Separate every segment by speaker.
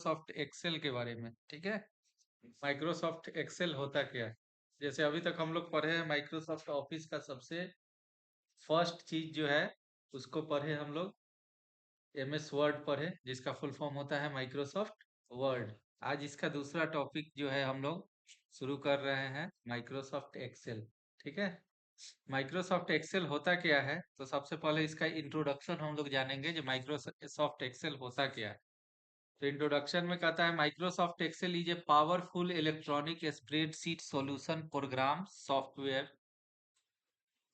Speaker 1: Microsoft Excel के बारे में। ठीक है, माइक्रोसॉफ्ट एक्सेल होता क्या है। जैसे अभी तक हम लोग पढ़े हैं माइक्रोसॉफ्ट ऑफिस का सबसे फर्स्ट चीज जो है उसको पढ़े हम लोग एमएस वर्ड पढ़े, जिसका फुल फॉर्म होता है माइक्रोसॉफ्ट वर्ड। आज इसका दूसरा टॉपिक जो है हम लोग शुरू कर रहे हैं माइक्रोसॉफ्ट एक्सेल। ठीक है, माइक्रोसॉफ्ट एक्सेल होता क्या है, तो सबसे पहले इसका इंट्रोडक्शन हम लोग जानेंगे जो माइक्रोसॉफ्ट एक्सेल होता क्या है। तो इंट्रोडक्शन में कहता है Microsoft Excel is a powerful electronic spreadsheet solution program software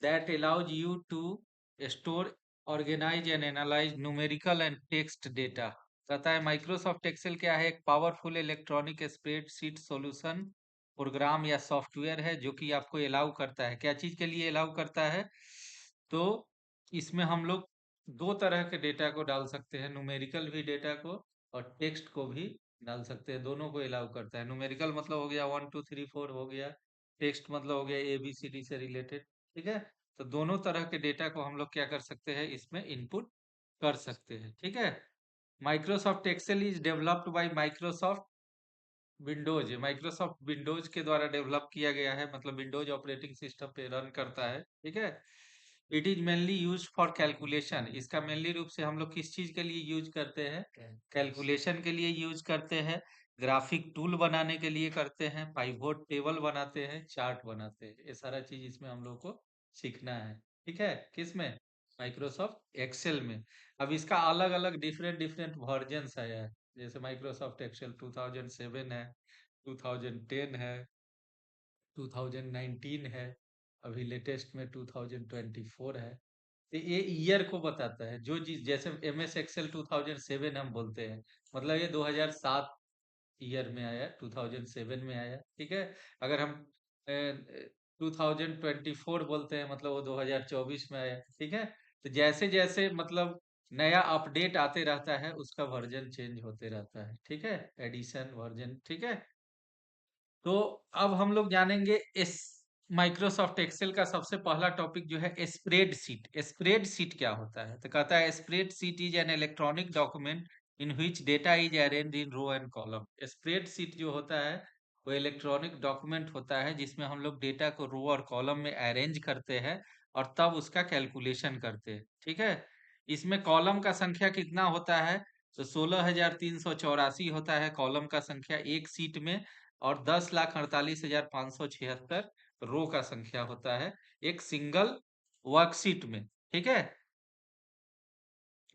Speaker 1: that allows you to store, organize and analyze numerical and text data। कहता है माइक्रोसॉफ्ट एक्सेल क्या है, एक powerful electronic spreadsheet solution program या सॉफ्टवेयर है जो कि आपको अलाउ करता है। क्या चीज के लिए अलाउ करता है, तो इसमें हम लोग दो तरह के डेटा को डाल सकते हैं, न्यूमेरिकल भी डेटा को और टेक्स्ट को भी डाल सकते हैं। दोनों को अलाउ करता है। न्यूमेरिकल मतलब हो गया 1 2 3 4 हो गया, टेक्स्ट मतलब हो गया ABCD से रिलेटेड। ठीक है, तो दोनों तरह के डेटा को हम लोग क्या कर सकते हैं, इसमें इनपुट कर सकते हैं। ठीक है, Microsoft Excel is developed by Microsoft Windows के द्वारा डेवलप किया गया है, मतलब विंडोज ऑपरेटिंग सिस्टम पे रन करता है। ठीक है, it is mainly use for calculation. इसका मेनली रूप से हम लोग किस चीज के लिए यूज करते हैं, कैलकुलेशन के लिए यूज करते हैं, ग्राफिक टूल बनाने के लिए करते हैं, पाइवोट टेबल बनाते हैं, चार्ट बनाते हैं। ये सारा चीज इसमें हम लोग को सीखना है। ठीक है, किसमें, माइक्रोसॉफ्ट एक्सेल में। अब इसका अलग अलग डिफरेंट डिफरेंट वर्जन्स आया है। जैसे माइक्रोसॉफ्ट एक्सेल 2007 है, 2010 है, 2019 है, अभी लेटेस्ट में 2024 है। तो ये ईयर को बताता है जो चीज, जैसे MS एक्सेल 2007 हम बोलते हैं, मतलब ये 2007 ईयर में आया, 2007 में आया। ठीक है, अगर हम 2024 बोलते हैं मतलब वो 2024 में आया। ठीक है, तो जैसे जैसे मतलब नया अपडेट आते रहता है उसका वर्जन चेंज होते रहता है। ठीक है, एडिशन वर्जन। ठीक है, तो अब हम लोग जानेंगे इस माइक्रोसॉफ्ट एक्सेल का सबसे पहला टॉपिक जो है स्प्रेडशीट। स्प्रेडशीट क्या होता है, तो कहता है spreadsheet is an electronic document in which data is arranged in row and column. Spreadsheet जो होता है वो इलेक्ट्रॉनिक डॉक्यूमेंट होता है जिसमें हम लोग डेटा को रो और कॉलम में अरेंज करते हैं और तब उसका कैलकुलेशन करते हैं। ठीक है, इसमें कॉलम का संख्या कितना होता है, तो 16,384 होता है कॉलम का संख्या एक सीट में, और 10,48,576 रो का संख्या होता है एक सिंगल वर्कशीट में। ठीक है,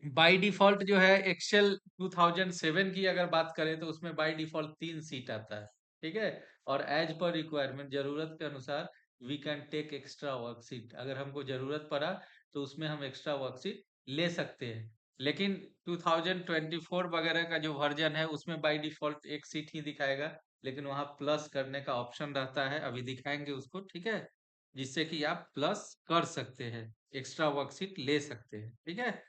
Speaker 1: बाय डिफॉल्ट जो है एक्सेल 2007 की अगर बात करें तो उसमें बाय डिफॉल्ट 3 सीट आता है। ठीक है, और एज पर रिक्वायरमेंट, जरूरत के अनुसार we can take extra worksheet. अगर हमको जरूरत पड़ा तो उसमें हम एक्स्ट्रा वर्कशीट ले सकते हैं। लेकिन 2024 वगैरह का जो वर्जन है उसमें बाय डिफॉल्ट एक सीट ही दिखाएगा, लेकिन वहां प्लस करने का ऑप्शन रहता है, अभी दिखाएंगे उसको। ठीक है, जिससे कि आप प्लस कर सकते हैं, एक्स्ट्रा वर्कशीट ले सकते हैं। ठीक है,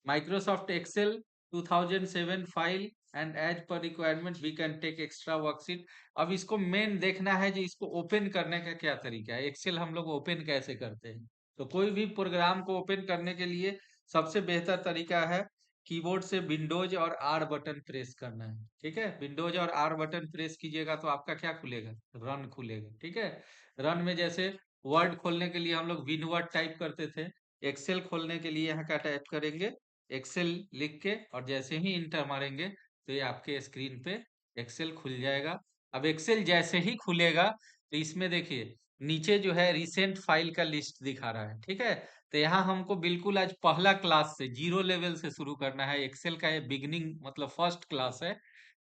Speaker 1: Microsoft Excel 2007 file and as per requirement we can take extra worksheet. अब इसको मेन देखना है जो इसको ओपन करने का क्या तरीका है, एक्सेल हम लोग ओपन कैसे करते हैं। तो कोई भी प्रोग्राम को ओपन करने के लिए सबसे बेहतर तरीका है कीबोर्ड से विंडोज और आर बटन प्रेस करना है। ठीक है, विंडोज और आर बटन प्रेस कीजिएगा तो आपका क्या खुलेगा, रन खुलेगा। ठीक है, रन में जैसे वर्ड खोलने के लिए हम लोग विनवर्ड टाइप करते थे, एक्सेल खोलने के लिए यहाँ का टाइप करेंगे एक्सेल लिख के, और जैसे ही इंटर मारेंगे तो ये आपके स्क्रीन पे एक्सेल खुल जाएगा। अब एक्सेल जैसे ही खुलेगा तो इसमें देखिए नीचे जो है रिसेंट फाइल का लिस्ट दिखा रहा है। ठीक है, तो यहाँ हमको बिल्कुल आज पहला क्लास से जीरो लेवल से शुरू करना है। एक्सेल का ये बिगनिंग मतलब फर्स्ट क्लास है,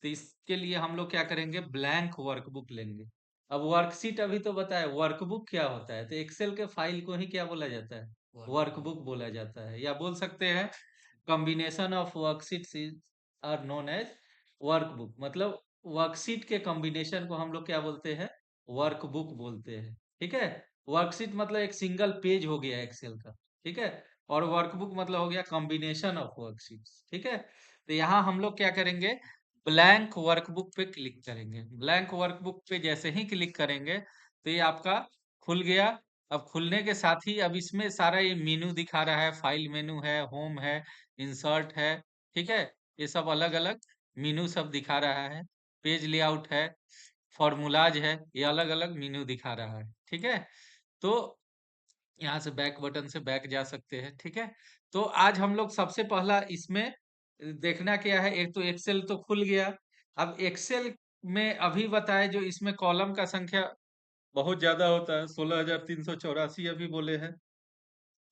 Speaker 1: तो इसके लिए हम लोग क्या करेंगे, ब्लैंक वर्कबुक लेंगे। अब वर्कशीट अभी तो बताया, वर्कबुक क्या होता है, तो एक्सेल के फाइल को ही क्या बोला जाता है, वर्कबुक बोला जाता है, या बोल सकते हैं combination of worksheets is are known as workbook. मतलब वर्कशीट के कॉम्बिनेशन को हम लोग क्या बोलते हैं, वर्कबुक बोलते हैं। ठीक है, वर्कशीट मतलब एक सिंगल पेज हो गया एक्सेल का। ठीक है, और वर्कबुक मतलब हो गया कॉम्बिनेशन ऑफ वर्कशीट्स। ठीक है, तो यहाँ हम लोग क्या करेंगे, ब्लैंक वर्कबुक पे क्लिक करेंगे। ब्लैंक वर्कबुक पे जैसे ही क्लिक करेंगे तो ये आपका खुल गया। अब खुलने के साथ ही अब इसमें सारा ये मेनू दिखा रहा है, फाइल मेनू है, होम है, इंसर्ट है। ठीक है, ये सब अलग अलग मीनू सब दिखा रहा है, पेज लेआउट है, फॉर्मूलाज है, ये अलग अलग मीनू दिखा रहा है। ठीक है, तो यहाँ से बैक बटन से बैक जा सकते हैं। ठीक है, तो आज हम लोग सबसे पहला इसमें देखना क्या है, एक तो एक्सेल तो खुल गया। अब एक्सेल में अभी बताए जो इसमें कॉलम का संख्या बहुत ज्यादा होता है, 16,384 अभी बोले हैं।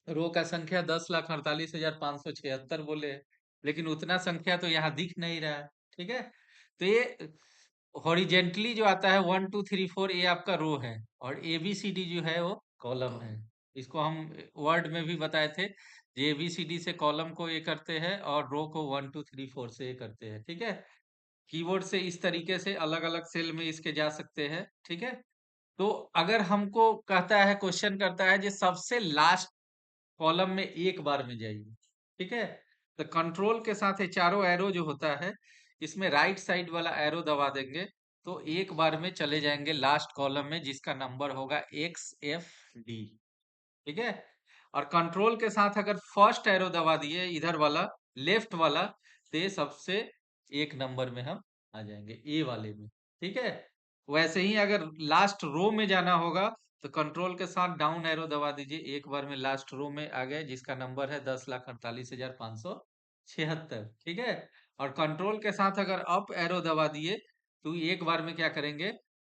Speaker 1: रो का संख्या 10,48,576 बोले हैं, लेकिन उतना संख्या तो यहाँ दिख नहीं रहा है। ठीक है, तो ये हॉरिजेंटली जो आता है 1 2 3 4, ये आपका रो है, और ABCD जो है वो कॉलम है। इसको हम वर्ड में भी बताए थे, जे ABCD से कॉलम को ये करते हैं और रो को 1 2 3 4 से ये करते हैं। ठीक है, कीबोर्ड से इस तरीके से अलग अलग सेल में इसके जा सकते हैं। ठीक है, तो अगर हमको कहता है, क्वेश्चन करता है, जो सबसे लास्ट कॉलम में एक बार में जाइए। ठीक है, तो कंट्रोल के साथ ये चारों एरो जो होता है, इसमें राइट साइड वाला एरो दबा देंगे तो एक बार में चले जाएंगे लास्ट कॉलम में, जिसका नंबर होगा XFD। ठीक है, और कंट्रोल के साथ अगर फर्स्ट एरो दबा दिए इधर वाला, लेफ्ट वाला, तो ये सबसे एक नंबर में हम आ जाएंगे, ए वाले में। ठीक है, वैसे ही अगर लास्ट रो में जाना होगा तो कंट्रोल के साथ डाउन एरो दबा दीजिए, एक बार में लास्ट रो में आ गए, जिसका नंबर है 10,48,576। ठीक है, और कंट्रोल के साथ अगर अप एरो दबा दिए तो एक बार में क्या करेंगे,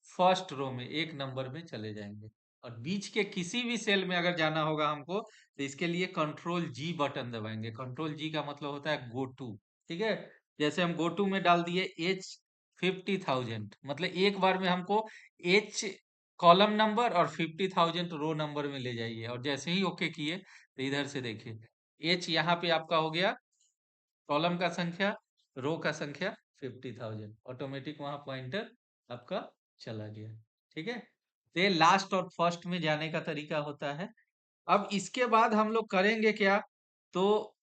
Speaker 1: फर्स्ट रो में एक नंबर में चले जाएंगे। और बीच के किसी भी सेल में अगर जाना होगा हमको, तो इसके लिए कंट्रोल G बटन दबाएंगे। कंट्रोल G का मतलब होता है गो टू। ठीक है, जैसे हम गो टू में डाल दिए H50,000, मतलब एक बार में हमको H कॉलम नंबर और 50,000 रो नंबर में ले जाइए, और जैसे ही ओके किए तो इधर से देखिए H यहाँ पे आपका हो गया कॉलम का संख्या, रो का संख्या 50,000, ऑटोमेटिक वहां पॉइंटर आपका चला गया। ठीक है, तो ये लास्ट और फर्स्ट में जाने का तरीका होता है। अब इसके बाद हम लोग करेंगे क्या, तो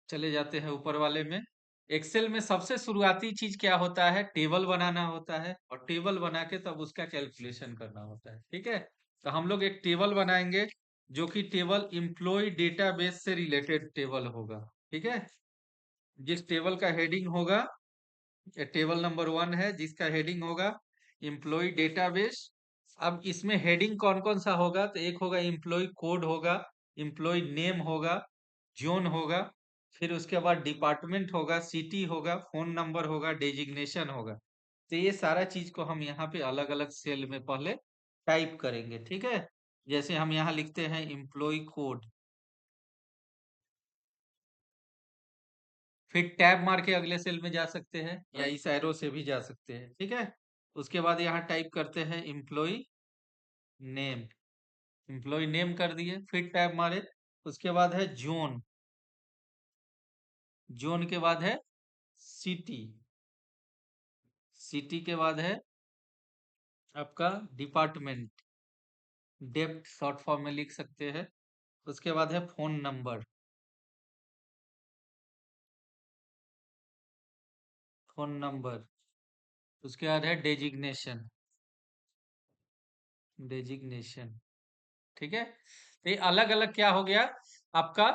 Speaker 1: चले जाते हैं ऊपर वाले में। एक्सेल में सबसे शुरुआती चीज क्या होता है, टेबल बनाना होता है, और टेबल बना के तब उसका कैलकुलेशन करना होता है। ठीक है, तो हम लोग एक टेबल बनाएंगे, जो कि टेबल एम्प्लॉय डेटाबेस से रिलेटेड टेबल होगा। ठीक है, जिस टेबल का हेडिंग होगा, ये टेबल नंबर 1 है, जिसका हेडिंग होगा एम्प्लॉय डेटाबेस। अब इसमें हेडिंग कौन कौन सा होगा, तो एक होगा एम्प्लॉय कोड होगा, एम्प्लॉय नेम होगा, जोन होगा, फिर उसके बाद डिपार्टमेंट होगा, सिटी होगा, फोन नंबर होगा, डेजिग्नेशन होगा। तो ये सारा चीज को हम यहाँ पे अलग अलग सेल में पहले टाइप करेंगे। ठीक है, जैसे हम यहाँ लिखते हैं एम्प्लॉय कोड, फिर टैब मार के अगले सेल में जा सकते हैं, या इस एरो से भी जा सकते हैं। ठीक है, उसके बाद यहाँ टाइप करते हैं एम्प्लॉय नेम, एम्प्लॉय नेम कर दिए, फिर टैब मारे। उसके बाद है जोन, जोन के बाद है सिटी, सिटी के बाद है आपका डिपार्टमेंट, डेप्थ शॉर्ट फॉर्म में लिख सकते हैं। उसके बाद है फोन नंबर, फोन नंबर। उसके बाद है डेजिग्नेशन, डेजिग्नेशन। ठीक है, तो ये अलग अलग क्या हो गया आपका,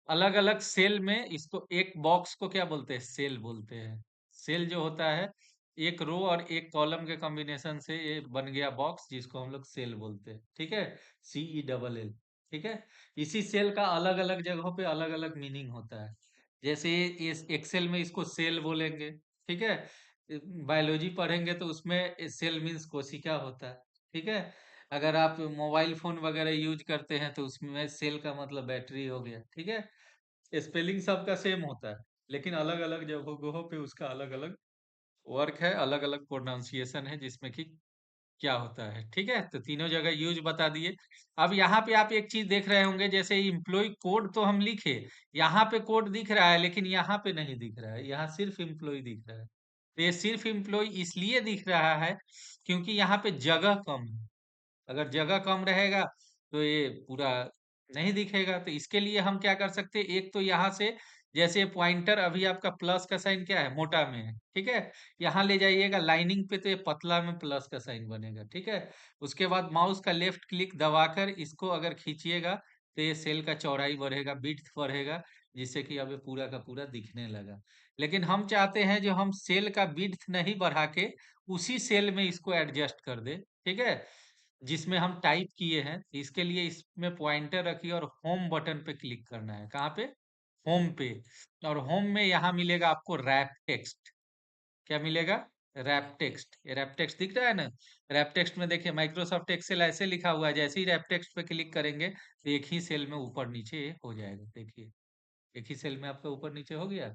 Speaker 1: अलग अलग सेल में। इसको एक बॉक्स को क्या बोलते हैं, सेल बोलते हैं। सेल जो होता है, एक रो और एक कॉलम के कॉम्बिनेशन से ये बन गया बॉक्स, जिसको हम लोग सेल बोलते हैं। ठीक है, CELL। ठीक है, इसी सेल का अलग अलग जगहों पे अलग अलग मीनिंग होता है। जैसे इस एक्सेल में इसको सेल बोलेंगे। ठीक है, बायोलॉजी पढ़ेंगे तो उसमें सेल मीन्स कोशिका होता है। ठीक है, अगर आप मोबाइल फोन वगैरह यूज करते हैं तो उसमें सेल का मतलब बैटरी हो गया। ठीक है, स्पेलिंग सबका सेम होता है, लेकिन अलग अलग जगहों पे उसका अलग अलग वर्क है, अलग अलग प्रोनाउंसिएशन है, जिसमें कि क्या होता है। ठीक है, तो तीनों जगह यूज बता दिए। अब यहाँ पे आप एक चीज देख रहे होंगे, जैसे इम्प्लॉय कोड तो हम लिखे, यहाँ पे कोड दिख रहा है, लेकिन यहाँ पे नहीं दिख रहा है, यहाँ सिर्फ इम्प्लॉय दिख रहा है। तो ये सिर्फ इम्प्लॉय इसलिए दिख रहा है क्योंकि यहाँ पे जगह कम है। अगर जगह कम रहेगा तो ये पूरा नहीं दिखेगा। तो इसके लिए हम क्या कर सकते हैं, एक तो यहाँ से, जैसे पॉइंटर अभी आपका प्लस का साइन क्या है, मोटा में है। ठीक है, यहाँ ले जाइएगा लाइनिंग पे तो ये पतला में प्लस का साइन बनेगा। ठीक है, उसके बाद माउस का लेफ्ट क्लिक दबाकर इसको अगर खींचिएगा तो ये सेल का चौड़ाई बढ़ेगा, विड्थ बढ़ेगा, जिससे कि अब ये पूरा का पूरा दिखने लगा। लेकिन हम चाहते हैं जो हम सेल का विड्थ नहीं बढ़ा के उसी सेल में इसको एडजस्ट कर दे, ठीक है, जिसमें हम टाइप किए हैं। इसके लिए इसमें पॉइंटर रखिए और होम बटन पे क्लिक करना है। कहाँ पे? होम पे। और होम में यहाँ मिलेगा आपको रैप टेक्स्ट। क्या मिलेगा? Wrap text. ये रैप टेक्स्ट दिख रहा है ना? रैप टेक्स्ट में देखिए माइक्रोसॉफ्ट एक्सेल ऐसे लिखा हुआ है, जैसे ही रैप टेक्स्ट पे क्लिक करेंगे तो एक ही सेल में ऊपर नीचे हो जाएगा। देखिए एक ही सेल में आपका ऊपर नीचे हो गया।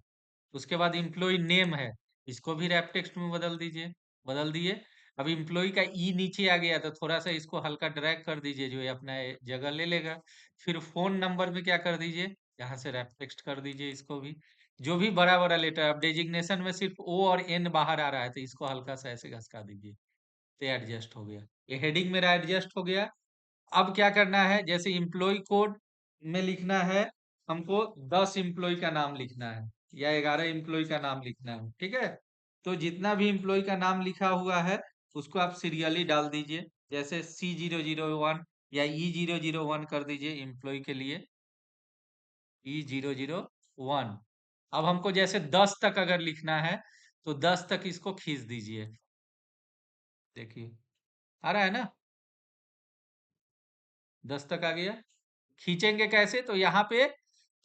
Speaker 1: उसके बाद इम्प्लॉय नेम है, इसको भी रैप टेक्स्ट में बदल दीजिए। बदल दिए। अब इम्प्लॉय का ई नीचे आ गया तो थोड़ा सा इसको हल्का ड्रैग कर दीजिए, जो ये अपना जगह ले लेगा। फिर फोन नंबर में क्या कर दीजिए, यहाँ से रैप टेक्स्ट कर दीजिए इसको भी। जो भी बड़ा बड़ा लेटर, अब डेजिग्नेशन में सिर्फ ओ और एन बाहर आ रहा है तो इसको हल्का सा ऐसे घसका दीजिए। तो एडजस्ट हो गया। ये हेडिंग मेरा एडजस्ट हो गया। अब क्या करना है, जैसे इम्प्लॉय कोड में लिखना है, हमको 10 इम्प्लॉय का नाम लिखना है या 11 इम्प्लॉय का नाम लिखना है, ठीक है। तो जितना भी इम्प्लॉय का नाम लिखा हुआ है उसको आप सीरियली डाल दीजिए। जैसे C001 या E001 कर दीजिए इम्प्लॉय के लिए। E001। अब हमको जैसे 10 तक अगर लिखना है तो 10 तक इसको खींच दीजिए। देखिए आ रहा है ना? 10 तक आ गया। खींचेंगे कैसे, तो यहाँ पे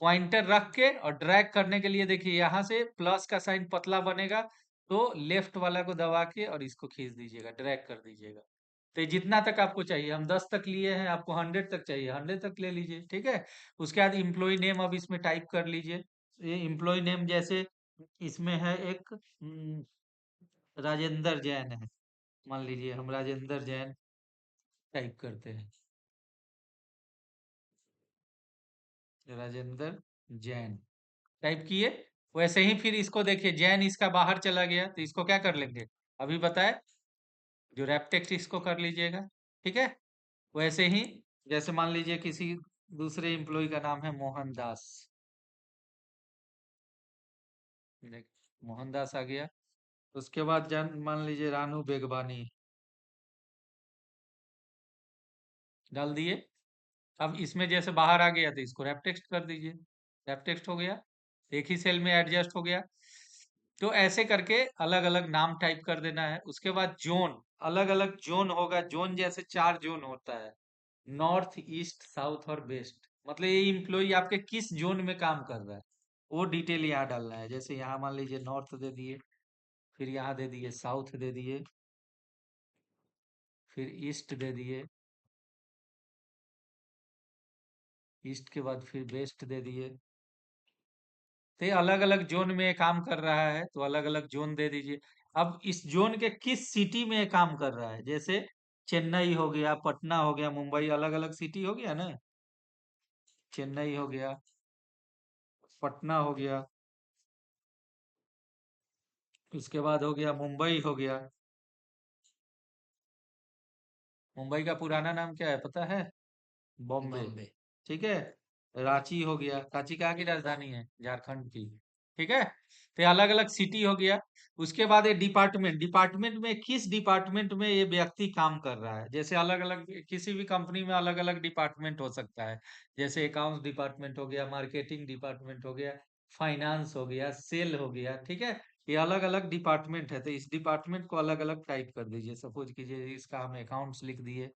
Speaker 1: पॉइंटर रख के और ड्रैग करने के लिए देखिए यहाँ से प्लस का साइन पतला बनेगा, तो लेफ्ट वाला को दबा के और इसको खींच दीजिएगा, ड्रैग कर दीजिएगा। तो ये जितना तक आपको चाहिए, हम 10 तक लिए हैं, आपको 100 तक चाहिए 100 तक ले लीजिए, ठीक है। उसके बाद इम्प्लॉय नेम अब इसमें टाइप कर लीजिए। ये इम्प्लॉय नेम जैसे इसमें है एक राजेंद्र जैन है, मान लीजिए हम राजेंद्र जैन टाइप करते हैं। राजेंद्र जैन टाइप किए। वैसे ही फिर इसको देखिए जैन इसका बाहर चला गया तो इसको क्या कर लेंगे, अभी बताए, जो रैप टेक्स्ट इसको कर लीजिएगा, ठीक है। वैसे ही जैसे मान लीजिए किसी दूसरे एम्प्लॉय का नाम है मोहन दास। देख, मोहन दास आ गया। उसके बाद जान मान लीजिए रानू बेगवानी डाल दिए। अब इसमें जैसे बाहर आ गया तो इसको रैप टेक्स्ट कर दीजिए। रैप टेक्स्ट हो गया, एक ही सेल में एडजस्ट हो गया। तो ऐसे करके अलग अलग नाम टाइप कर देना है। उसके बाद जोन, अलग अलग जोन होगा। जोन जैसे 4 जोन होता है, नॉर्थ ईस्ट साउथ और वेस्ट। मतलब ये इम्प्लॉय आपके किस जोन में काम कर रहा है वो डिटेल यहाँ डालना है। जैसे यहाँ मान लीजिए नॉर्थ दे दिए, फिर यहाँ दे दिए साउथ दे दिए, फिर ईस्ट दे दिए, ईस्ट के बाद फिर वेस्ट दे दिए। तो ये अलग अलग जोन में ये काम कर रहा है तो अलग अलग जोन दे दीजिए। अब इस जोन के किस सिटी में ये काम कर रहा है, जैसे चेन्नई हो गया, पटना हो गया, मुंबई, अलग अलग सिटी हो गया ना। चेन्नई हो गया, पटना हो गया, उसके बाद हो गया मुंबई हो गया। मुंबई का पुराना नाम क्या है पता है? बॉम्बे। बॉम्बे। ठीक है। रांची हो गया, रांची कहाँ की राजधानी है? झारखंड की। ठीक है। तो अलग अलग सिटी हो गया। उसके बाद ये डिपार्टमेंट, डिपार्टमेंट में किस डिपार्टमेंट में ये व्यक्ति काम कर रहा है। जैसे अलग अलग किसी भी कंपनी में अलग अलग डिपार्टमेंट हो सकता है। जैसे अकाउंट्स डिपार्टमेंट हो गया, मार्केटिंग डिपार्टमेंट हो गया, फाइनेंस हो गया, सेल हो गया, ठीक है। ये अलग अलग डिपार्टमेंट है तो इस डिपार्टमेंट को अलग अलग टाइप कर दीजिए। सपोज कीजिए इसका हम अकाउंट्स लिख दिए,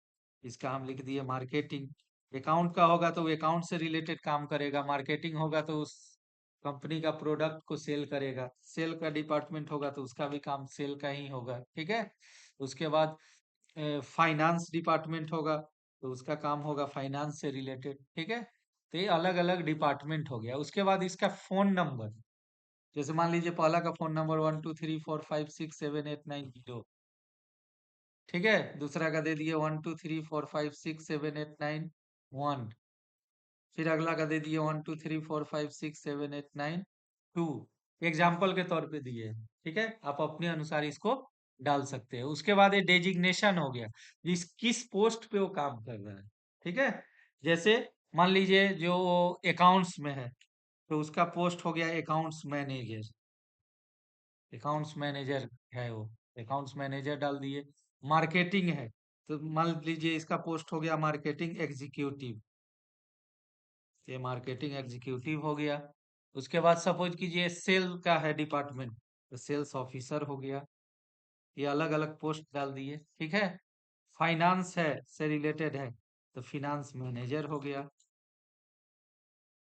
Speaker 1: इसका हम लिख दिए मार्केटिंग। अकाउंट का होगा तो वो अकाउंट से रिलेटेड काम करेगा, मार्केटिंग होगा तो उस कंपनी का प्रोडक्ट को सेल करेगा, सेल का डिपार्टमेंट होगा तो उसका भी काम सेल का ही होगा, ठीक है। उसके बाद फाइनेंस डिपार्टमेंट होगा तो उसका काम होगा फाइनेंस से रिलेटेड, ठीक है। तो ये अलग अलग डिपार्टमेंट हो गया। उसके बाद इसका फोन नंबर, जैसे मान लीजिए पहला का फोन नंबर 1234567890, ठीक है। दूसरा का दे दिए 1234567891, फिर अगला का दे दिए 1234567892। एग्जाम्पल के तौर पे दिए हैं, ठीक है। आप अपने अनुसार इसको डाल सकते हैं। उसके बाद ये डेजिग्नेशन हो गया, जिस किस पोस्ट पे वो काम कर रहा है, ठीक है। जैसे मान लीजिए जो अकाउंट्स में है तो उसका पोस्ट हो गया अकाउंट्स मैनेजर। अकाउंट्स मैनेजर है वो, अकाउंट्स मैनेजर डाल दिए। मार्केटिंग है तो मान लीजिए इसका पोस्ट हो गया मार्केटिंग एग्जीक्यूटिव, ये मार्केटिंग एग्जीक्यूटिव हो गया। उसके बाद सपोज कीजिए सेल का है डिपार्टमेंट, तो सेल्स ऑफिसर हो गया। ये अलग अलग पोस्ट डाल दिए, ठीक है। फाइनेंस है से रिलेटेड है, तो फिनांस मैनेजर हो गया,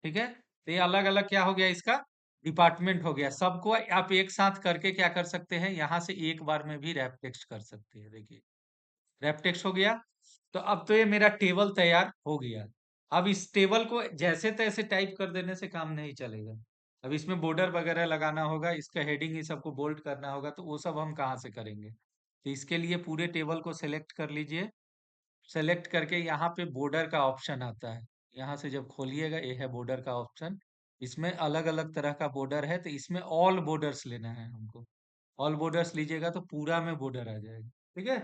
Speaker 1: ठीक है। तो ये अलग अलग क्या हो गया, इसका डिपार्टमेंट हो गया। सबको आप एक साथ करके क्या कर सकते हैं, यहाँ से एक बार में भी रैप टेक्स्ट कर सकते हैं। देखिए रैप टेक्स्ट हो गया। तो अब तो ये मेरा टेबल तैयार हो गया। अब इस टेबल को जैसे तैसे टाइप कर देने से काम नहीं चलेगा। अब इसमें बॉर्डर वगैरह लगाना होगा, इसका हेडिंग ही सबको बोल्ड करना होगा, तो वो सब हम कहाँ से करेंगे। तो इसके लिए पूरे टेबल को सिलेक्ट कर लीजिए। सेलेक्ट करके यहाँ पे बॉर्डर का ऑप्शन आता है। यहाँ से जब खोलिएगा, ये है बॉर्डर का ऑप्शन। इसमें अलग अलग तरह का बॉर्डर है, तो इसमें ऑल बॉर्डर्स लेना है हमको। ऑल बॉर्डर्स लीजिएगा तो पूरा में बॉर्डर आ जाएगा, ठीक है।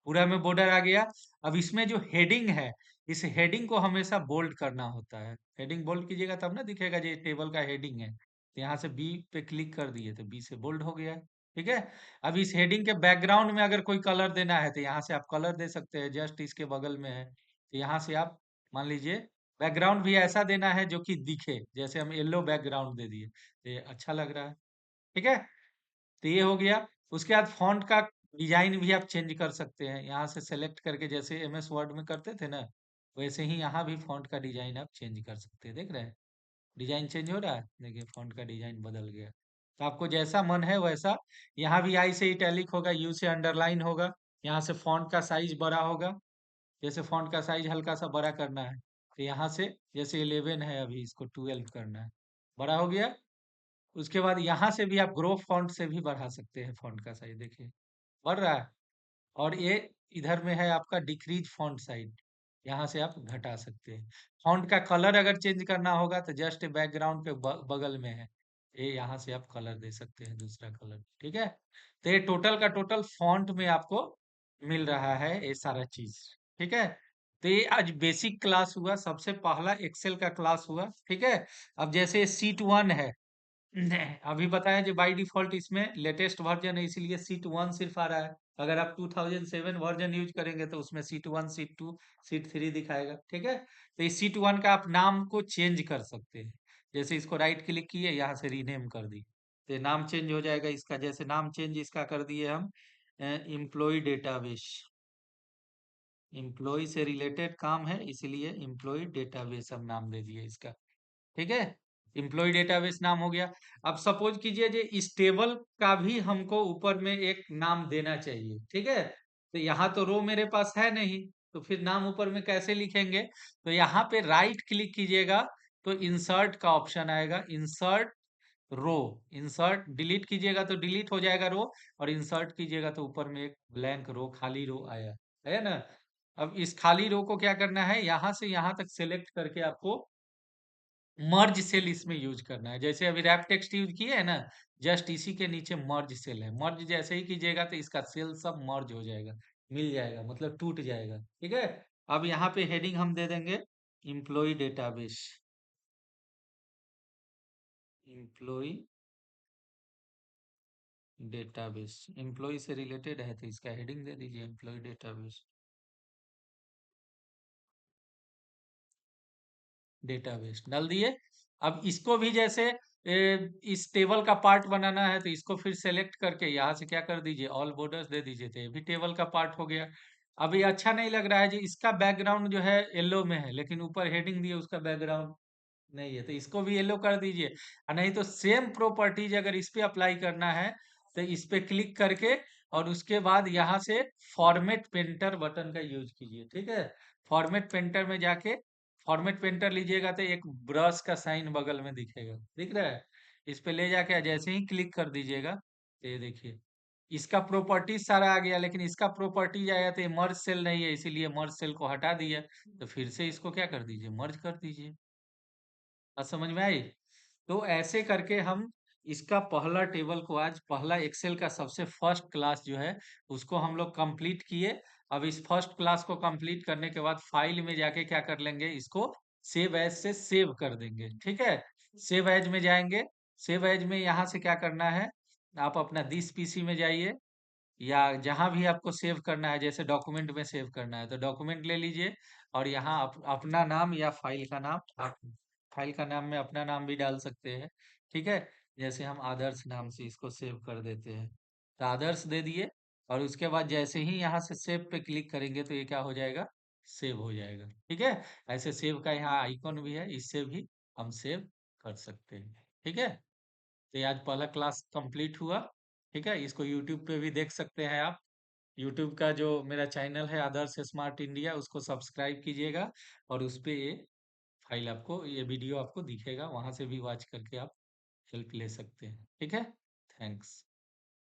Speaker 1: पूरा में बॉर्डर आ गया। अब इसमें जो हेडिंग है, इस हेडिंग को हमेशा बोल्ड करना होता है। हेडिंग बोल्ड कीजिएगा तब ना दिखेगा, जो ये टेबल का हेडिंग है। तो यहाँ से बी पे क्लिक कर दिए तो बी से बोल्ड हो गया, ठीक है। अब इस हेडिंग के बैकग्राउंड में अगर कोई कलर देना है, तो यहाँ से आप कलर दे सकते हैं, जस्ट इसके बगल में है। तो यहाँ से आप मान लीजिए बैकग्राउंड भी ऐसा देना है जो कि दिखे, जैसे हम येलो बैकग्राउंड दे दिए तो ये अच्छा लग रहा है, ठीक है। तो ये हो गया। उसके बाद फॉन्ट का डिजाइन भी आप चेंज कर सकते हैं, यहाँ से सेलेक्ट करके, जैसे एमएस वर्ड में करते थे ना, वैसे ही यहाँ भी फॉन्ट का डिजाइन आप चेंज कर सकते हैं। देख रहे हैं डिजाइन चेंज हो रहा है, देखिए फॉन्ट का डिजाइन बदल गया। तो आपको जैसा मन है वैसा। यहाँ भी आई से इटैलिक होगा, यू से अंडरलाइन होगा। यहाँ से फॉन्ट का साइज बड़ा होगा, जैसे फॉन्ट का साइज हल्का सा बड़ा करना है, तो यहाँ से जैसे 11 है अभी, इसको 12 करना है, बड़ा हो गया। उसके बाद यहाँ से भी आप ग्रो फॉन्ट से भी बढ़ा सकते हैं फॉन्ट का साइज, देखिए बढ़ रहा है। और ये इधर में है आपका डिक्रीज फॉन्ट साइज, यहाँ से आप घटा सकते हैं। फॉन्ट का कलर अगर चेंज करना होगा तो जस्ट बैकग्राउंड पे बगल में है, ये यहाँ से आप कलर दे सकते हैं, दूसरा कलर, ठीक है। तो ये टोटल का टोटल फॉन्ट में आपको मिल रहा है ये सारा चीज, ठीक है। तो ये आज बेसिक क्लास हुआ, सबसे पहला एक्सेल का क्लास हुआ, ठीक है। अब जैसे सीट 1 है, नहीं, अभी बताया जो बाय डिफॉल्ट इसमें लेटेस्ट वर्जन है, इसीलिए सीट 1 सिर्फ आ रहा है। अगर आप 2007 वर्जन यूज करेंगे तो उसमें सीट 1, सीट 2, सीट 3 दिखाएगा, ठीक है। तो इस सीट 1 का आप नाम को चेंज कर सकते हैं। जैसे इसको राइट क्लिक किए, यहाँ से रीनेम कर दी, तो ये नाम चेंज हो जाएगा इसका। जैसे नाम चेंज इसका कर दिए हम एम्प्लॉय डेटाबेस। एम्प्लॉय से रिलेटेड काम है, इसलिए एम्प्लॉय डेटाबेस हम नाम दे दिए इसका, ठीक है। एम्प्लॉय डेटाबेस नाम हो गया। अब सपोज कीजिए जो इस टेबल का भी हमको ऊपर में एक नाम देना चाहिए, ठीक है। तो यहाँ तो रो मेरे पास है नहीं, तो फिर नाम ऊपर में कैसे लिखेंगे। तो यहाँ पे राइट क्लिक कीजिएगा, तो इंसर्ट का ऑप्शन आएगा, इंसर्ट रो। इंसर्ट डिलीट कीजिएगा तो डिलीट हो जाएगा रो, और इंसर्ट कीजिएगा तो ऊपर में एक ब्लैंक रो, खाली रो आया है ना। अब इस खाली रो को क्या करना है, यहाँ से यहाँ तक सेलेक्ट करके आपको मर्ज सेल इसमें यूज करना है। जैसे अभी रैप टेक्स्ट यूज किए है ना, जस्ट इसी के नीचे मर्ज सेल है। मर्ज जैसे ही कीजिएगा तो इसका सेल सब मर्ज हो जाएगा, मिल जाएगा, मतलब टूट जाएगा, ठीक है। अब यहाँ पे हेडिंग हम दे देंगे employ database. Employ database, employ से रिलेटेड है तो इसका हेडिंग दे दीजिए इम्प्लॉय डेटाबेस। डेटाबेस डाल दिए। अब इसको भी जैसे इस टेबल का पार्ट बनाना है, तो इसको फिर सेलेक्ट करके यहाँ से क्या कर दीजिए, ऑल बॉर्डर्स दे दीजिए, तो ये भी टेबल का पार्ट हो गया। अब ये अच्छा नहीं लग रहा है जी, इसका बैकग्राउंड जो है येलो में है, लेकिन ऊपर हेडिंग दिए उसका बैकग्राउंड नहीं है, तो इसको भी येलो कर दीजिए। और नहीं तो सेम प्रॉपर्टीज अगर इस पे अप्लाई करना है, तो इस पे क्लिक करके और उसके बाद यहाँ से फॉर्मेट पेंटर बटन का यूज कीजिए, ठीक है। फॉर्मेट पेंटर में जाके फॉर्मेट पेंटर लीजिएगा तो एक ब्रश का साइन बगल में दिखेगा, दिख रहा है। इस पे ले जाके जैसे ही क्लिक कर दीजिएगा, तो ये देखिए इसका प्रॉपर्टीज सारा आ गया, लेकिन इसका प्रॉपर्टीज आया तो ये मर्ज सेल नहीं है, इसीलिए मर्ज सेल को हटा दिया। तो फिर से इसको क्या कर दीजिए, मर्ज कर दीजिए। बात समझ में आई। तो ऐसे करके हम इसका पहला टेबल को, आज पहला एक्सेल का सबसे फर्स्ट क्लास जो है उसको हम लोग कंप्लीट किए। अब इस फर्स्ट क्लास को कंप्लीट करने के बाद फाइल में जाके क्या कर लेंगे, इसको सेव एज से सेव कर देंगे, ठीक है। सेव एज में जाएंगे। सेव एज में यहाँ से क्या करना है, आप अपना दिस पीसी में जाइए, या जहां भी आपको सेव करना है, जैसे डॉक्यूमेंट में सेव करना है तो डॉक्यूमेंट ले लीजिए, और यहाँ अपना नाम या फाइल का नाम आप फाइल का नाम में अपना नाम भी डाल सकते हैं। ठीक है, जैसे हम आदर्श नाम से इसको सेव कर देते हैं, तो आदर्श दे दिए। और उसके बाद जैसे ही यहाँ से सेव पे क्लिक करेंगे तो ये क्या हो जाएगा, सेव हो जाएगा। ठीक है, ऐसे सेव का यहाँ आइकॉन भी है, इससे भी हम सेव कर सकते हैं। ठीक है, तो ये आज पहला क्लास कंप्लीट हुआ। ठीक है, इसको यूट्यूब पे भी देख सकते हैं आप। यूट्यूब का जो मेरा चैनल है आदर्श स्मार्ट इंडिया, उसको सब्सक्राइब कीजिएगा। और उस पे ये फाइल आपको, ये वीडियो आपको दिखेगा, वहां से भी वॉच करके आप हेल्प ले सकते हैं। ठीक है, थैंक्स।